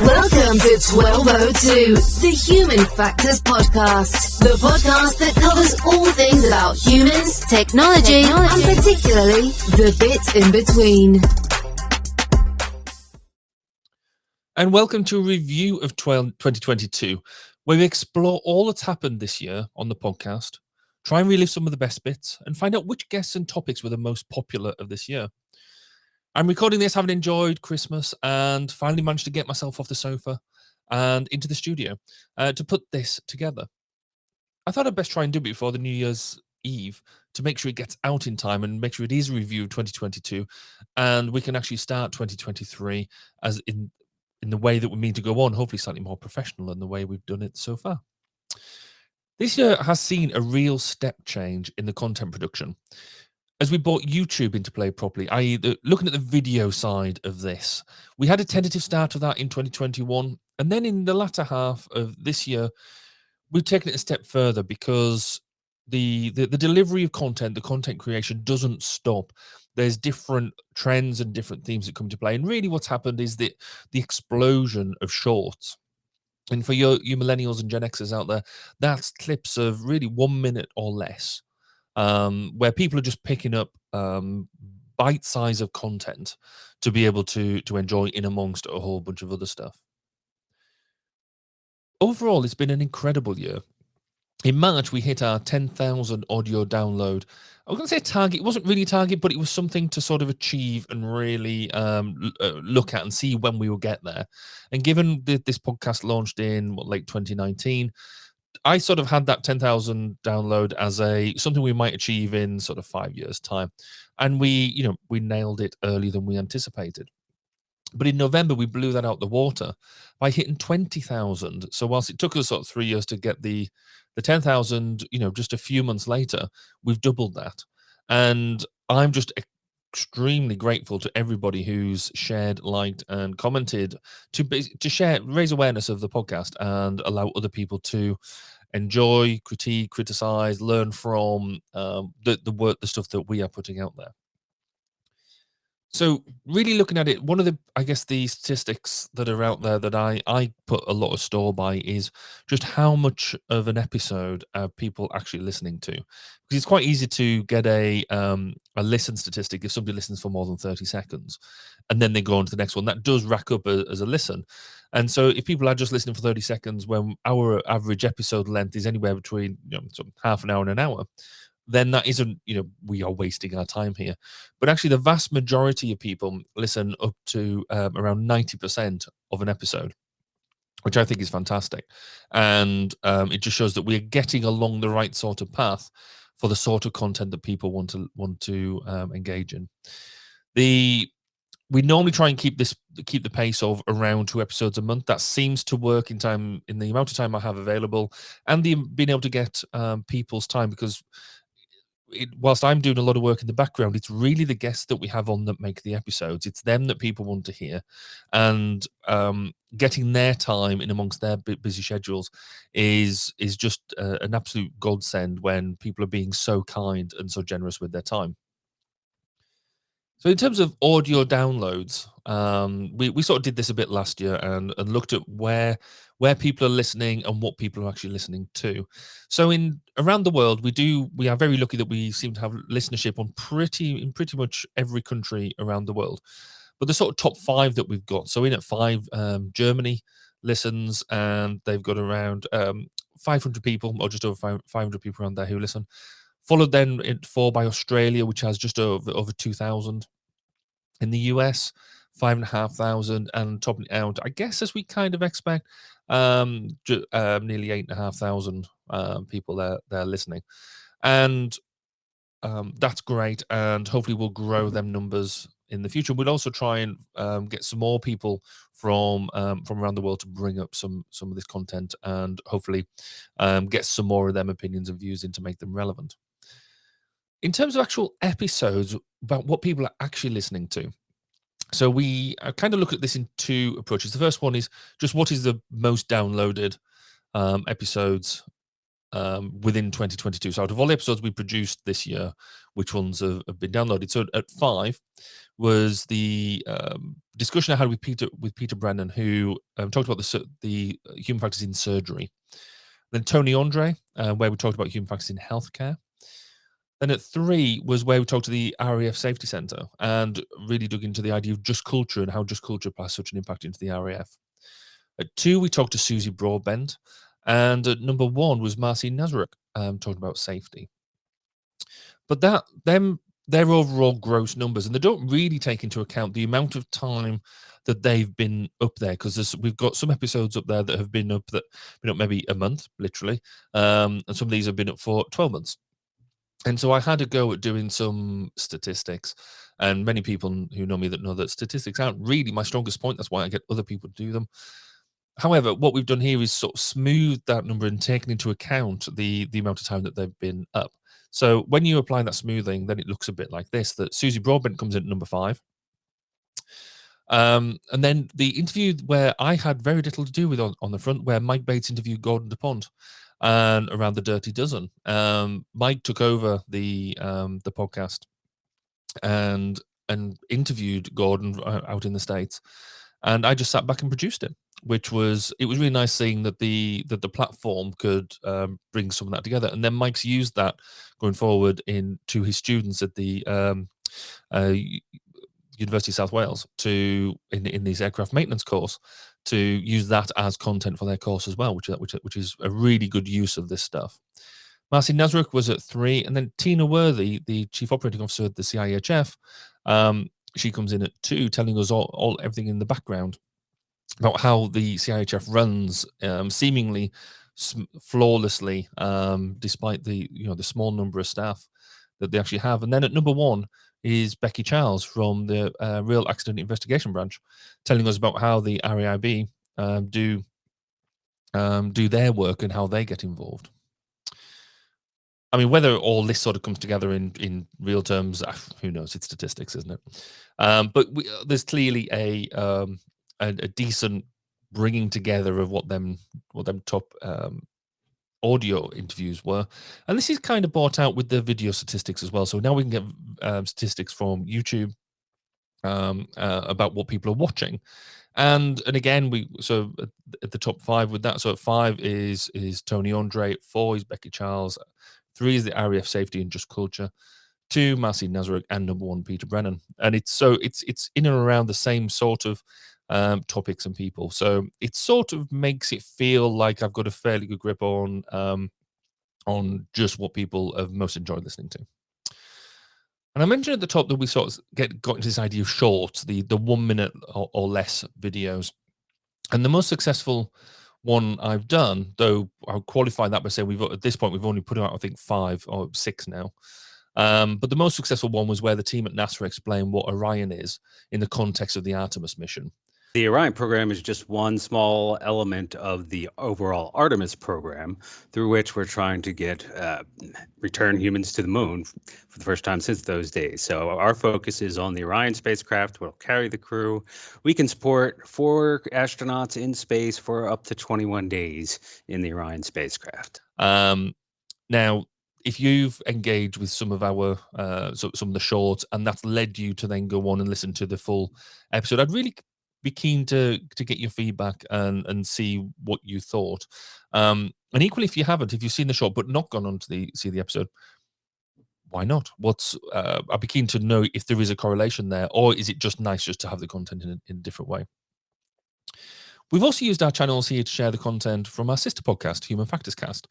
Welcome to 1202, the Human Factors Podcast. The podcast that covers all things about humans, technology, and particularly the bit in between. And welcome to a review of 2022, where we explore all that's happened this year on the podcast, try and relive some of the best bits, and find out which guests and topics were the most popular of this year. I'm recording this having enjoyed Christmas and finally managed to get myself off the sofa and into the studio to put this together. I thought I'd best try and do it before the New Year's Eve to make sure it gets out in time and make sure it is a review of 2022 and we can actually start 2023 as in the way that we mean to go on, hopefully slightly more professional than the way we've done it so far. This year has seen a real step change in the content production as we brought YouTube into play properly, i.e. looking at the video side of this. We had a tentative start of that in 2021, and then in the latter half of this year, we've taken it a step further because the delivery of content, the content creation doesn't stop. There's different trends and different themes that come to play. And really what's happened is the explosion of shorts. And for your millennials and Gen Xers out there, that's clips of really 1 minute or less, where people are just picking up bite size of content to be able to enjoy in amongst a whole bunch of other stuff. Overall, it's been an incredible year. In March, we hit our 10,000 audio download. I was going to say target. It wasn't really a target, but it was something to sort of achieve and really look at and see when we will get there. And given this podcast launched in late 2019, I sort of had that 10,000 download as something we might achieve in sort of 5 years' time. And we nailed it earlier than we anticipated. But in November, we blew that out the water by hitting 20,000. So whilst it took us sort of 3 years to get the 10,000, just a few months later, we've doubled that. And I'm just extremely grateful to everybody who's shared, liked, and commented to share, raise awareness of the podcast and allow other people to enjoy, critique, criticize, learn from the work, the stuff that we are putting out there. So really looking at it, one of the statistics that are out there that I put a lot of store by is just how much of an episode are people actually listening to. Because it's quite easy to get a listen statistic if somebody listens for more than 30 seconds and then they go on to the next one. That does rack up as a listen. And so if people are just listening for 30 seconds when our average episode length is anywhere between sort of half an hour and an hour, then that isn't, we are wasting our time here. But actually, the vast majority of people listen up to around 90% of an episode, which I think is fantastic. And it just shows that we're getting along the right sort of path for the sort of content that people want to engage in. We normally try and keep the pace of around 2 episodes a month. That seems to work in the amount of time I have available, and being able to get people's time, because whilst I'm doing a lot of work in the background, it's really the guests that we have on that make the episodes. It's them that people want to hear, and getting their time in amongst their busy schedules is just an absolute godsend when people are being so kind and so generous with their time. So in terms of audio downloads, we sort of did this a bit last year and looked at where people are listening and what people are actually listening to. So around the world, we are very lucky that we seem to have listenership in pretty much every country around the world. But the sort of top 5 that we've got, so in at 5, Germany listens, and they've got around 500 people, or just over 500 people around there who listen. Followed then at 4 by Australia, which has just over 2,000. In the US, 5,500, and topping out, I guess, as we kind of expect, nearly 8,500 people there listening. And that's great, and hopefully we'll grow them numbers in the future. We'll also try and get some more people from around the world to bring up some of this content, and hopefully get some more of them opinions and views in to make them relevant. In terms of actual episodes, about what people are actually listening to. So we kind of look at this in 2 approaches. The first one is just what is the most downloaded episodes within 2022. So out of all the episodes we produced this year, which ones have been downloaded? So at 5 was the discussion I had with Peter Brennan, who talked about the human factors in surgery. Then Tony Andre, where we talked about human factors in healthcare. Then at 3 was where we talked to the RAF Safety Centre and really dug into the idea of just culture and how just culture has such an impact into the RAF. At 2, we talked to Susie Broadbent. And at number 1 was Marcy Nazaruk, talking about safety. But their overall gross numbers, and they don't really take into account the amount of time that they've been up there, because we've got some episodes up there that have been up maybe a month, literally, and some of these have been up for 12 months. And so I had a go at doing some statistics, and many people who know me that know that statistics aren't really my strongest point. That's why I get other people to do them. However, what we've done here is sort of smooth that number and taken into account the amount of time that they've been up. So when you apply that smoothing, then it looks a bit like this, that Susie Broadbent comes in at number 5. And then the interview where I had very little to do with on the front, where Mike Bates interviewed Gordon DuPont and around the Dirty Dozen. Mike took over the podcast and interviewed Gordon out in the States. And I just sat back and produced it, it was really nice seeing that the platform could bring some of that together. And then Mike's used that going forward to his students at the University of South Wales in this aircraft maintenance course, to use that as content for their course as well, which is a really good use of this stuff. Marcy Nazaruk was at 3, and then Tina Worthy, the Chief Operating Officer at the CIHF, she comes in at 2, telling us everything in the background about how the CIHF runs seemingly flawlessly, despite the small number of staff that they actually have. And then at number 1 is Becky Charles from the Real Accident Investigation Branch, telling us about how the RAIB do their work and how they get involved. I mean, whether all this sort of comes together in real terms, who knows? It's statistics, isn't it? But there's clearly a decent bringing together of what them top audio interviews were, and this is kind of brought out with the video statistics as well. So now we can get statistics from YouTube about what people are watching, and again so at the top 5 with that. So at 5 is Tony Andre, at 4 is Becky Charles, 3 is the RAF Safety and Just Culture, 2 Marcy Nazaruk, and number 1 Peter Brennan. And it's in and around the same sort of topics and people. So it sort of makes it feel like I've got a fairly good grip on just what people have most enjoyed listening to. And I mentioned at the top that we sort of got into this idea of shorts, the 1 minute or less videos. And the most successful one I've done, though I'll qualify that by saying at this point we've only put out, I think, 5 or 6 now. But the most successful one was where the team at NASA explained what Orion is in the context of the Artemis mission. The Orion program is just one small element of the overall Artemis program, through which we're trying to return humans to the moon for the first time since those days. So our focus is on the Orion spacecraft, which will carry the crew. We can support 4 astronauts in space for up to 21 days in the Orion spacecraft. Now, if you've engaged with some of our some of the shorts, and that's led you to then go on and listen to the full episode, I'd really be keen to get your feedback and see what you thought. And equally, if you've seen the short but not gone on to see the episode, why not? I'd be keen to know if there is a correlation there, or is it just nice just to have the content in a different way. We've also used our channels here to share the content from our sister podcast, Human Factors Cast,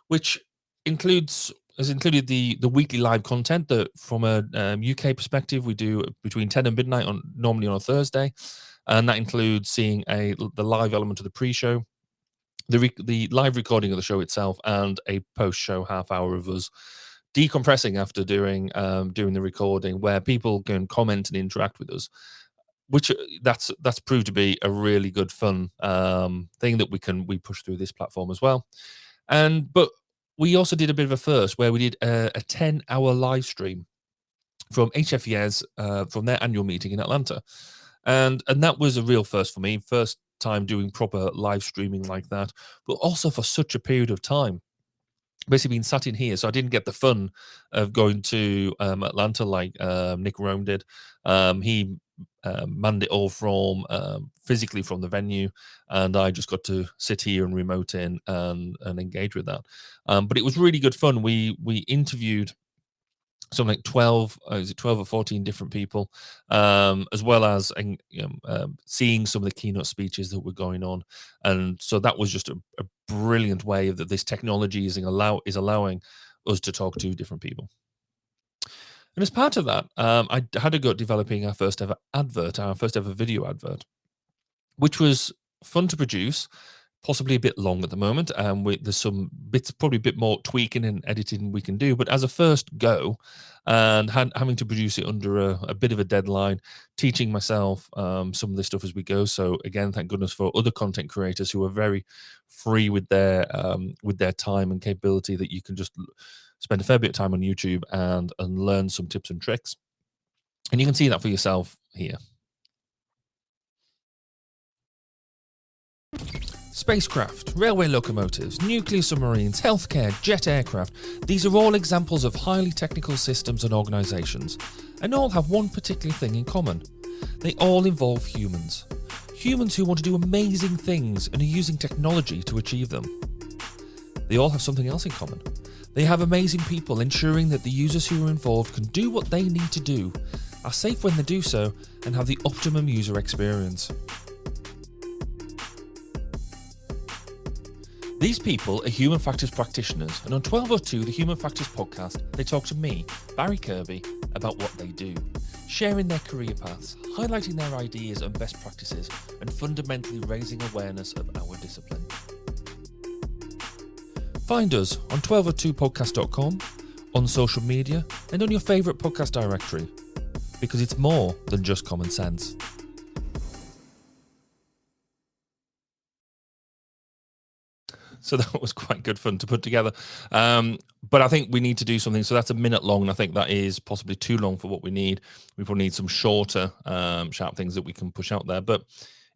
which has included the weekly live content that, from a UK perspective, we do between 10 and midnight normally on a Thursday. And that includes seeing the live element of the pre-show, the live recording of the show itself, and a post-show half hour of us decompressing after doing the recording, where people can comment and interact with us, which that's proved to be a really good fun thing that we push through this platform as well. But we also did a bit of a first, where we did a 10-hour live stream from HFES from their annual meeting in Atlanta. And that was a real first for me. First time doing proper live streaming like that, but also for such a period of time. basically been sat in here, so I didn't get the fun of going to Atlanta like Nick Rome did. He manned it all from physically from the venue, and I just got to sit here and remote in and engage with that. But it was really good fun. We interviewed something like 12 is it 12 or 14 different people, as well as seeing some of the keynote speeches that were going on. And so that was just a brilliant way that this technology is allowing us to talk to different people. And as part of that, I had to go developing our first ever video advert, which was fun to produce, possibly a bit long at the moment. There's some bits, probably a bit more tweaking and editing we can do. But as a first go, and having to produce it under a bit of a deadline, teaching myself some of this stuff as we go. So again, thank goodness for other content creators who are very free with their time and capability, that you can just spend a fair bit of time on YouTube and learn some tips and tricks. And you can see that for yourself here. Spacecraft, railway locomotives, nuclear submarines, healthcare, jet aircraft, these are all examples of highly technical systems and organisations, and all have one particular thing in common. They all involve humans. Humans who want to do amazing things and are using technology to achieve them. They all have something else in common. They have amazing people ensuring that the users who are involved can do what they need to do, are safe when they do so, and have the optimum user experience. These people are human factors practitioners, and on 1202, the Human Factors podcast, they talk to me, Barry Kirby, about what they do, sharing their career paths, highlighting their ideas and best practices, and fundamentally raising awareness of our discipline. Find us on 1202podcast.com, on social media, and on your favourite podcast directory, because it's more than just common sense. So that was quite good fun to put together. But I think we need to do something. So that's a minute long, and I think that is possibly too long for what we need. We probably need some shorter, sharp things that we can push out there. But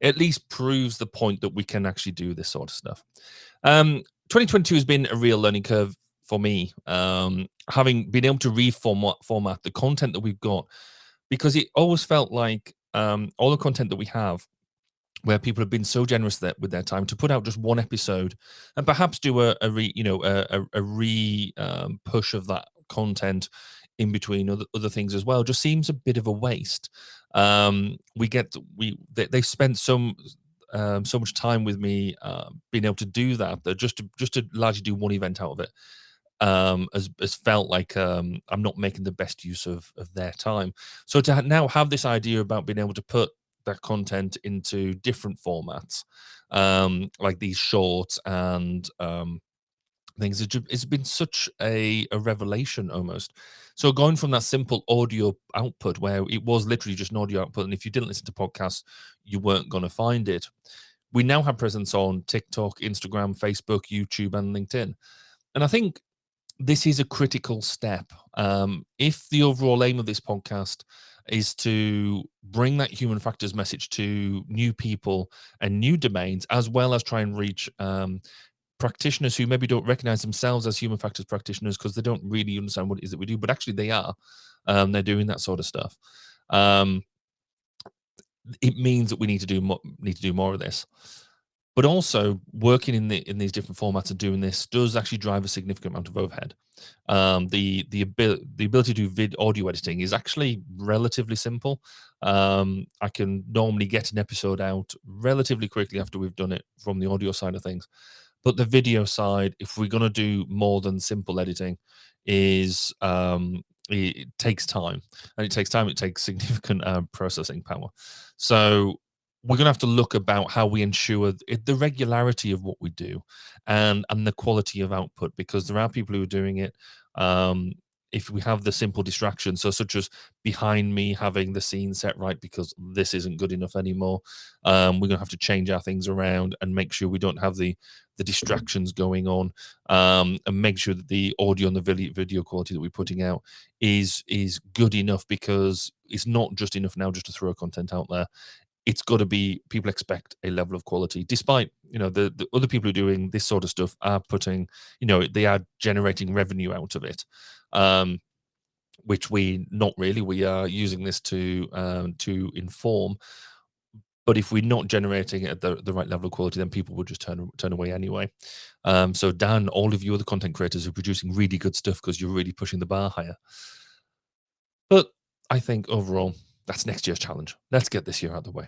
it at least proves the point that we can actually do this sort of stuff. 2022 has been a real learning curve for me, having been able to reformat the content that we've got, because it always felt like all the content that we have, where people have been so generous with their time to put out just one episode and perhaps do a push of that content in between other things as well, just seems a bit of a waste. They spent so much time with me being able to do that just to largely do one event out of it has felt like I'm not making the best use of their time. So to now have this idea about being able to put that content into different formats, like these shorts and things, it's been such a revelation almost. So going from that simple audio output, where it was literally just an audio output, and if you didn't listen to podcasts, you weren't going to find it, we now have presence on TikTok, Instagram, Facebook, YouTube, and LinkedIn. And I think this is a critical step. If the overall aim of this podcast is to bring that human factors message to new people and new domains, as well as try and reach practitioners who maybe don't recognize themselves as human factors practitioners because they don't really understand what it is that we do, but actually they are. They're doing that sort of stuff. It means that we need to do more of this. But also working in these different formats and doing this does actually drive a significant amount of overhead. The ability to do audio editing is actually relatively simple. I can normally get an episode out relatively quickly after we've done it from the audio side of things. But the video side, if we're going to do more than simple editing, is it takes time, and it takes significant processing power. So we're going to have to look about how we ensure the regularity of what we do and the quality of output, because there are people who are doing it. If we have the simple distractions, so such as behind me having the scene set right because this isn't good enough anymore, we're going to have to change our things around and make sure we don't have the distractions going on, and make sure that the audio and the video quality that we're putting out is good enough, because it's not just enough now just to throw content out there. It's got to be, people expect a level of quality, despite the other people who are doing this sort of stuff are putting, they are generating revenue out of it, which we not really. We are using this to inform. But if we're not generating it at the right level of quality, then people will just turn away anyway. So Dan, all of you other content creators are producing really good stuff because you're really pushing the bar higher. But I think overall, that's next year's challenge. Let's get this year out of the way.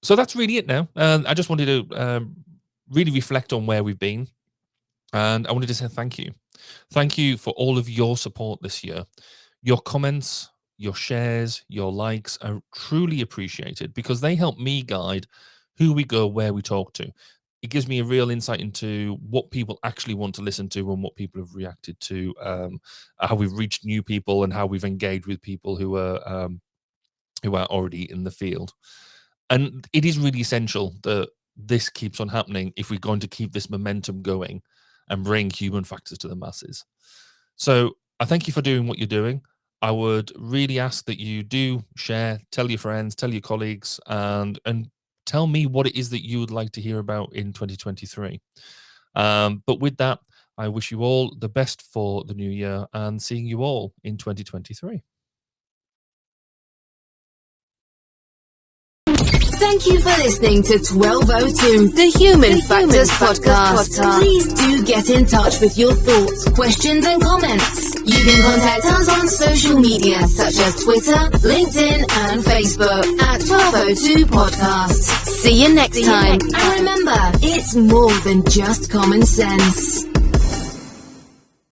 So that's really it now. I just wanted to really reflect on where we've been. And I wanted to say thank you. Thank you for all of your support this year. Your comments, your shares, your likes are truly appreciated because they help me guide who we go, where we talk to. It gives me a real insight into what people actually want to listen to and what people have reacted to, how we've reached new people and how we've engaged with people who are already in the field. And it is really essential that this keeps on happening if we're going to keep this momentum going and bring human factors to the masses. So I thank you for doing what you're doing. I would really ask that you do share, tell your friends, tell your colleagues, and tell me what it is that you would like to hear about in 2023. But with that, I wish you all the best for the new year and seeing you all in 2023. Thank you for listening to 1202, the Human Factors Podcast. Please do get in touch with your thoughts, questions, and comments. You can contact us on social media such as Twitter, LinkedIn, and Facebook at 1202 Podcast. See you next time. And remember, it's more than just common sense.